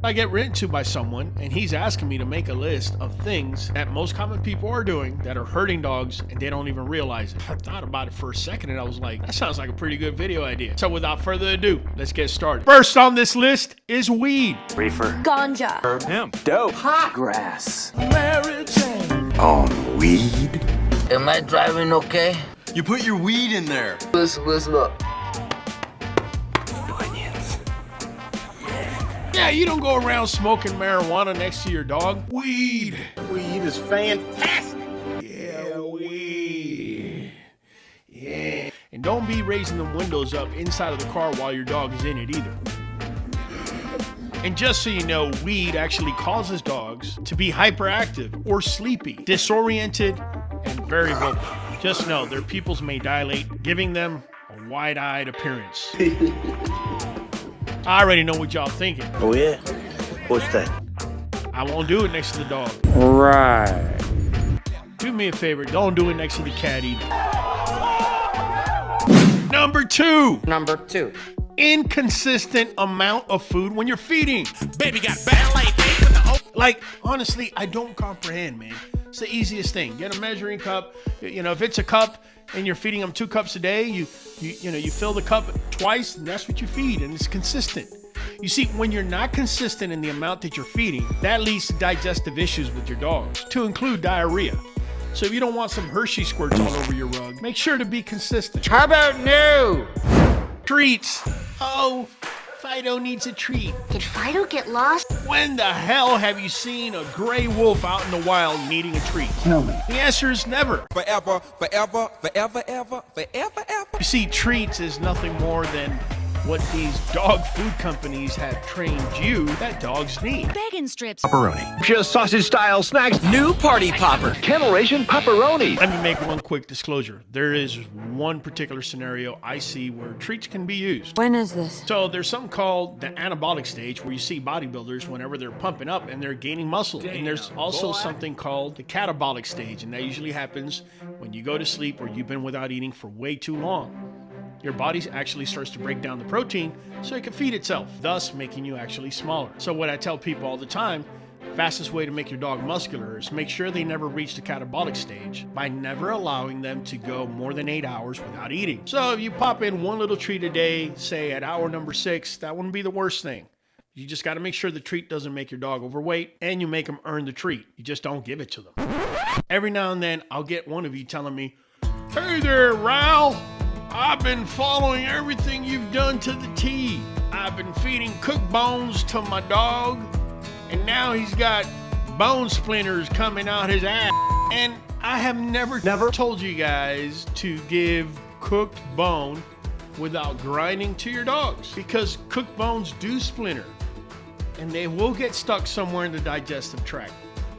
I get written to by someone and he's asking me to make a list of things that most common people are doing that are hurting dogs and they don't even realize it. I thought about it for a second and I was like, that sounds like a pretty good video idea. So without further ado, let's get started. First on this list is weed. Reefer. Ganja. Herb. Hemp. Dope. Pot. Grass. Mary Jane. On weed. Am I driving okay? You put your weed in there. Listen up. Onions. Yeah, you don't go around smoking marijuana next to your dog. Weed. Weed is fantastic. Yeah, weed. Yeah. And don't be raising the windows up inside of the car while your dog is in it either. And just so you know, weed actually causes dogs to be hyperactive or sleepy, disoriented, and very vocal. Just know their pupils may dilate, giving them a wide-eyed appearance. I already know what y'all thinking. Oh yeah? What's that? I won't do it next to the dog. Right. Do me a favor, don't do it next to the cat either. Number two. Inconsistent amount of food when you're feeding. Baby got ballet days in the Like, honestly, I don't comprehend, man. It's the easiest thing. Get a measuring cup. You know, if it's a cup and you're feeding them 2 cups a day, you fill the cup twice and that's what you feed, and it's consistent. You see, when you're not consistent in the amount that you're feeding, that leads to digestive issues with your dogs, to include diarrhea. So if you don't want some Hershey squirts all over your rug, make sure to be consistent. How about no? Treats. Oh, Fido needs a treat. Did Fido get lost? When the hell have you seen a gray wolf out in the wild needing a treat? Tell me. The answer is never. Forever, forever, forever, ever, forever, ever. You see, treats is nothing more than what these dog food companies have trained you that dogs need. Bacon strips. Pepperoni. Just sausage-style snacks. New party popper. Kennel Ration pepperoni. Let me make one quick disclosure. There is one particular scenario I see where treats can be used. When is this? So there's something called the anabolic stage where you see bodybuilders whenever they're pumping up and they're gaining muscle. And there's also something called the catabolic stage, and that usually happens when you go to sleep or you've been without eating for way too long. Your body actually starts to break down the protein so it can feed itself, thus making you actually smaller. So what I tell people all the time, fastest way to make your dog muscular is make sure they never reach the catabolic stage by never allowing them to go more than 8 hours without eating. So if you pop in one little treat a day, say at hour number 6, that wouldn't be the worst thing. You just got to make sure the treat doesn't make your dog overweight and you make them earn the treat. You just don't give it to them. Every now and then I'll get one of you telling me, "Hey there, Ral. I've been following everything you've done to the T. I've been feeding cooked bones to my dog, and now he's got bone splinters coming out his ass." And I have never told you guys to give cooked bone without grinding to your dogs, because cooked bones do splinter, and they will get stuck somewhere in the digestive tract.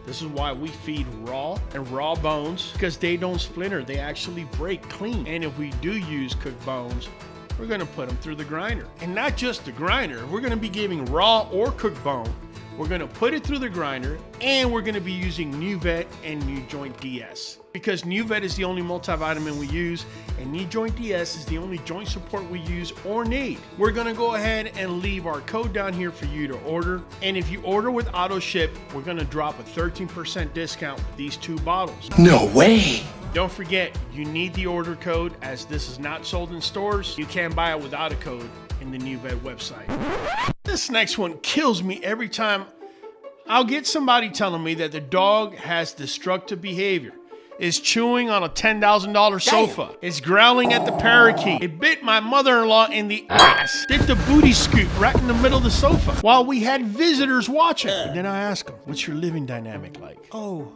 This is why we feed raw and raw bones, because they don't splinter. They actually break clean. And if we do use cooked bones, we're going to put them through the grinder. And not just the grinder. If we're going to be giving raw or cooked bone, we're going to put it through the grinder, and we're going to be using New Vet and New Joint DS. Because New Vet is the only multivitamin we use, and New Joint DS is the only joint support we use or need. We're going to go ahead and leave our code down here for you to order. And if you order with auto ship, we're going to drop a 13% discount with these 2 bottles. No way. Don't forget, you need the order code, as this is not sold in stores. You can't buy it without a code in the New Vet website. This next one kills me every time. I'll get somebody telling me that the dog has destructive behavior, is chewing on a $10,000 sofa, is growling at the parakeet, it bit my mother-in-law in the ass, did the booty scoop right in the middle of the sofa while we had visitors watching. And then I ask him, "What's your living dynamic like?" "Oh,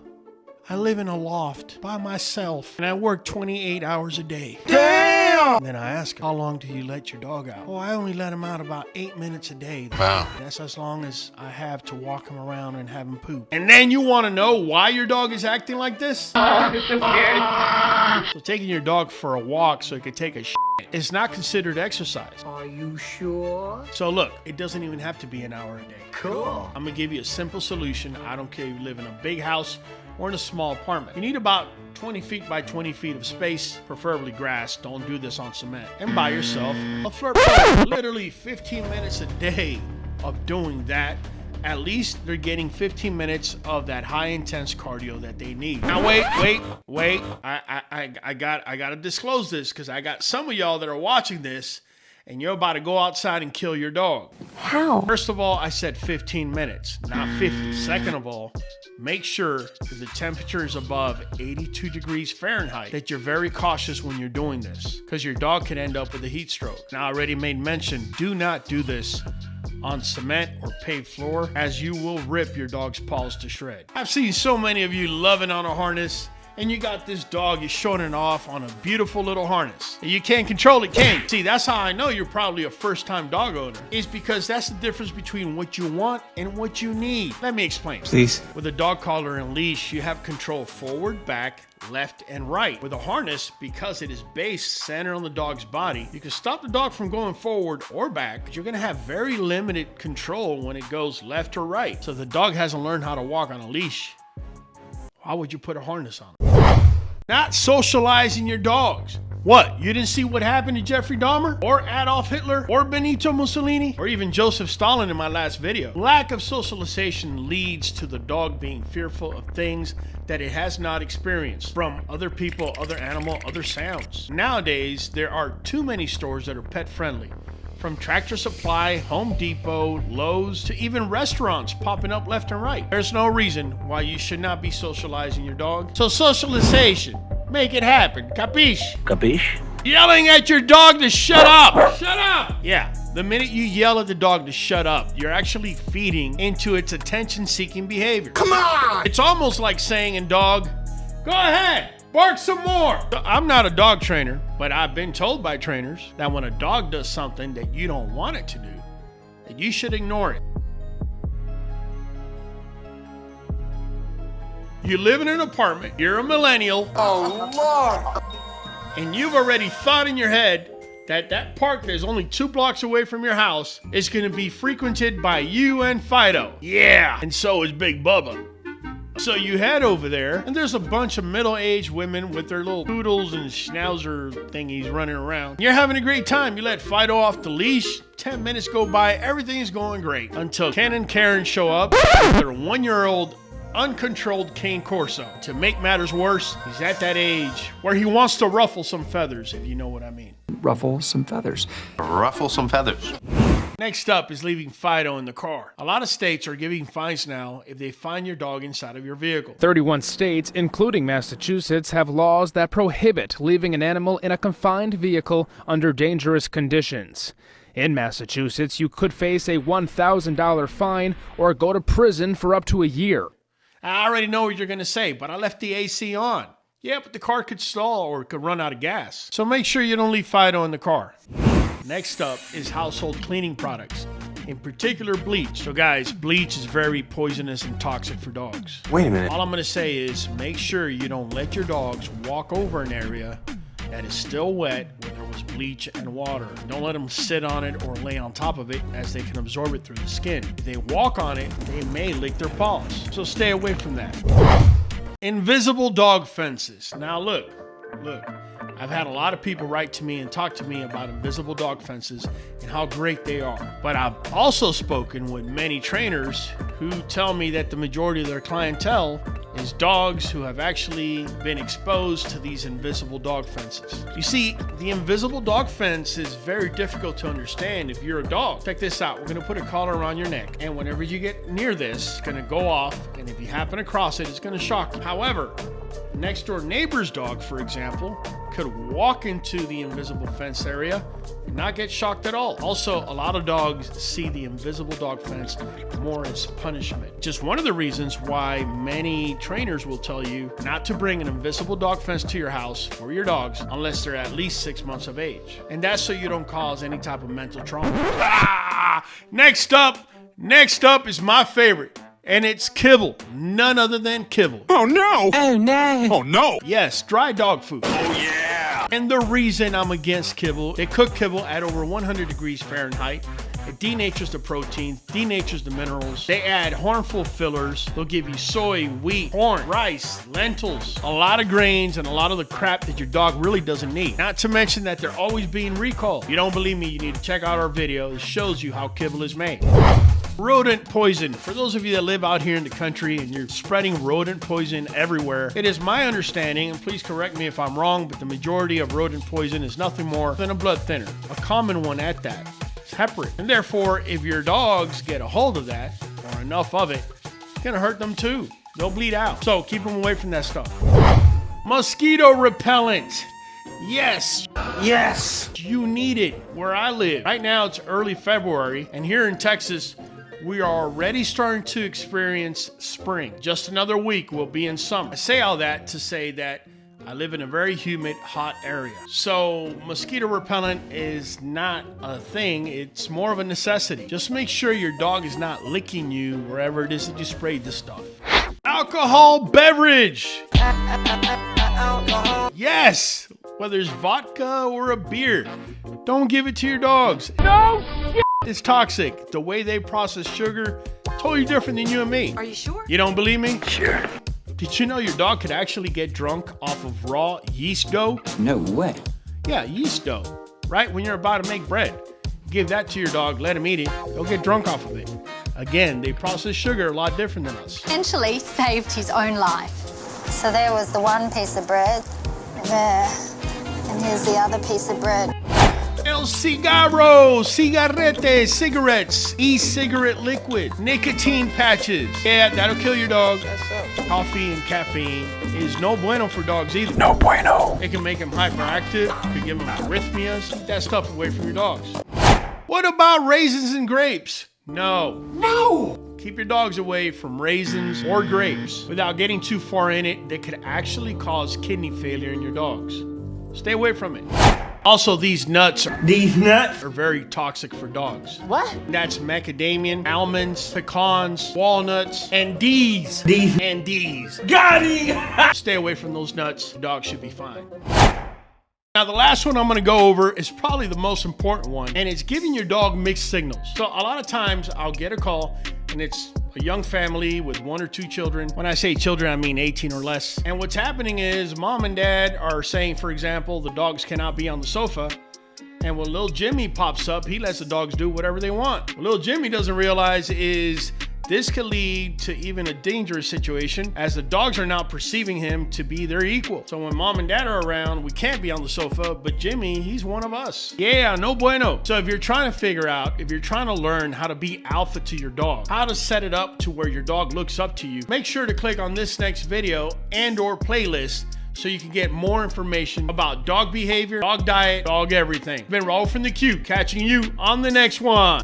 I live in a loft by myself and I work 28 hours a day." Damn! And then I ask him, "How long do you let your dog out?" "Oh, I only let him out about 8 minutes a day." Wow. "That's as long as I have to walk him around and have him poop." And then you want to know why your dog is acting like this? So taking your dog for a walk so it could take a shit is not considered exercise. Are you sure? So look, it doesn't even have to be an hour a day. Cool. I'm gonna give you a simple solution. I don't care if you live in a big house or in a small apartment. You need about 20 feet by 20 feet of space, preferably grass. Don't do this on cement. And buy yourself a flirt pole. Literally 15 minutes a day of doing that at least they're getting 15 minutes of that high intense cardio that they need. Now wait. I gotta disclose this because I got some of y'all that are watching this and you're about to go outside and kill your dog. How? First of all, I said 15 minutes, not 50. Second of all, make sure if the temperature is above 82 degrees Fahrenheit that you're very cautious when you're doing this because your dog could end up with a heat stroke. Now, I already made mention, do not do this on cement or paved floor as you will rip your dog's paws to shred. I've seen so many of you loving on a harness and you got this dog, you're showing it off on a beautiful little harness. And you can't control it, can you? See, that's how I know you're probably a first-time dog owner. Is because that's the difference between what you want and what you need. Let me explain. Please. With a dog collar and leash, you have control forward, back, left, and right. With a harness, because it is based centered on the dog's body, you can stop the dog from going forward or back, but you're gonna have very limited control when it goes left or right. So if the dog hasn't learned how to walk on a leash, why would you put a harness on them? Not socializing your dogs. What, you didn't see what happened to Jeffrey Dahmer? Or Adolf Hitler? Or Benito Mussolini? Or even Joseph Stalin in my last video? Lack of socialization leads to the dog being fearful of things that it has not experienced from other people, other animal, other sounds. Nowadays, there are too many stores that are pet friendly. From Tractor Supply, Home Depot, Lowe's, to even restaurants popping up left and right. There's no reason why you should not be socializing your dog. So socialization, make it happen, capiche? Capiche? Yelling at your dog to shut up! Shut up! Yeah, the minute you yell at the dog to shut up, you're actually feeding into its attention-seeking behavior. Come on! It's almost like saying in dog, go ahead! Bark some more. I'm not a dog trainer, but I've been told by trainers that when a dog does something that you don't want it to do, that you should ignore it. You live in an apartment, you're a millennial. Oh, Lord. And you've already thought in your head that that park that's only 2 blocks away from your house is going to be frequented by you and Fido. Yeah, and so is Big Bubba. So you head over there, and there's a bunch of middle-aged women with their little poodles and schnauzer thingies running around. You're having a great time. You let Fido off the leash. 10 minutes go by, everything is going great. Until Ken and Karen show up with their 1-year-old uncontrolled cane corso. To make matters worse, he's at that age where he wants to ruffle some feathers, if you know what I mean. Ruffle some feathers. Ruffle some feathers. Next up is leaving Fido in the car. A lot of states are giving fines now if they find your dog inside of your vehicle. 31 states, including Massachusetts, have laws that prohibit leaving an animal in a confined vehicle under dangerous conditions. In Massachusetts, you could face a $1,000 fine or go to prison for up to a year. I already know what you're going to say, but I left the AC on. Yeah, but the car could stall or it could run out of gas. So make sure you don't leave Fido in the car. Next up is household cleaning products, in particular bleach. So guys, bleach is very poisonous and toxic for dogs. Wait a minute. All I'm gonna say is make sure you don't let your dogs walk over an area that is still wet where there was bleach and water. Don't let them sit on it or lay on top of it as they can absorb it through the skin. If they walk on it, they may lick their paws. So stay away from that. Invisible dog fences. Now look. I've had a lot of people write to me and talk to me about invisible dog fences and how great they are. But I've also spoken with many trainers who tell me that the majority of their clientele is dogs who have actually been exposed to these invisible dog fences. You see, the invisible dog fence is very difficult to understand if you're a dog. Check this out. We're going to put a collar around your neck, and whenever you get near this, it's going to go off, and if you happen to cross it, it's going to shock you. However, next door neighbor's dog, for example, could walk into the invisible fence area and not get shocked at all. Also, a lot of dogs see the invisible dog fence more as punishment. Just one of the reasons why many trainers will tell you not to bring an invisible dog fence to your house for your dogs unless they're at least 6 months of age. And that's so you don't cause any type of mental trauma. Next up is my favorite. And it's Kibble. None other than Kibble. Oh no! Oh no! Oh no! Yes, dry dog food. Oh yeah! And the reason I'm against Kibble, they cook Kibble at over 100 degrees Fahrenheit. It denatures the protein, denatures the minerals. They add harmful fillers. They'll give you soy, wheat, corn, rice, lentils, a lot of grains, and a lot of the crap that your dog really doesn't need. Not to mention that they're always being recalled. If you don't believe me, you need to check out our video. It shows you how Kibble is made. Rodent poison. For those of you that live out here in the country and you're spreading rodent poison everywhere, it is my understanding, and please correct me if I'm wrong, but the majority of rodent poison is nothing more than a blood thinner. A common one at that. It's heparin. And therefore, if your dogs get a hold of that, or enough of it, it's gonna hurt them too. They'll bleed out. So keep them away from that stuff. Mosquito repellent. Yes. Yes. You need it where I live. Right now it's early February, and here in Texas, we are already starting to experience spring. Just another week, we'll be in summer. I say all that to say that I live in a very humid, hot area. So mosquito repellent is not a thing, it's more of a necessity. Just make sure your dog is not licking you wherever it is that you sprayed this stuff. Alcohol beverage. Yes, whether it's vodka or a beer, don't give it to your dogs. No shit. It's toxic. The way they process sugar, totally different than you and me. Are you sure? You don't believe me? Sure. Did you know your dog could actually get drunk off of raw yeast dough? No way. Yeah, yeast dough. Right when you're about to make bread. Give that to your dog, let him eat it, they'll get drunk off of it. Again, they process sugar a lot different than us. Essentially saved his own life. So there was the one piece of bread, there, and here's the other piece of bread. El cigarro, cigarrete, cigarettes, e-cigarette liquid, nicotine patches. Yeah, that'll kill your dog. Coffee and caffeine is no bueno for dogs either. No bueno. It can make them hyperactive, it can give them arrhythmias. Keep that stuff away from your dogs. What about raisins and grapes? No. No. Keep your dogs away from raisins or grapes without getting too far in it. That could actually cause kidney failure in your dogs. Stay away from it. Also, these nuts are very toxic for dogs. What? That's macadamia, almonds, pecans, walnuts, and D's. And D's. Got it. Stay away from those nuts. The dog should be fine. Now, the last one I'm going to go over is probably the most important one, and it's giving your dog mixed signals. So a lot of times I'll get a call, and it's a young family with 1 or 2 children. When I say children, I mean 18 or less. And what's happening is mom and dad are saying, for example, the dogs cannot be on the sofa. And when little Jimmy pops up, he lets the dogs do whatever they want. What little Jimmy doesn't realize is this could lead to even a dangerous situation, as the dogs are now perceiving him to be their equal. So when mom and dad are around, we can't be on the sofa, but Jimmy, he's one of us. Yeah, no bueno. So if you're trying to figure out, if you're trying to learn how to be alpha to your dog, how to set it up to where your dog looks up to you, make sure to click on this next video and or playlist so you can get more information about dog behavior, dog diet, dog everything. Been Raul from the Q, catching you on the next one.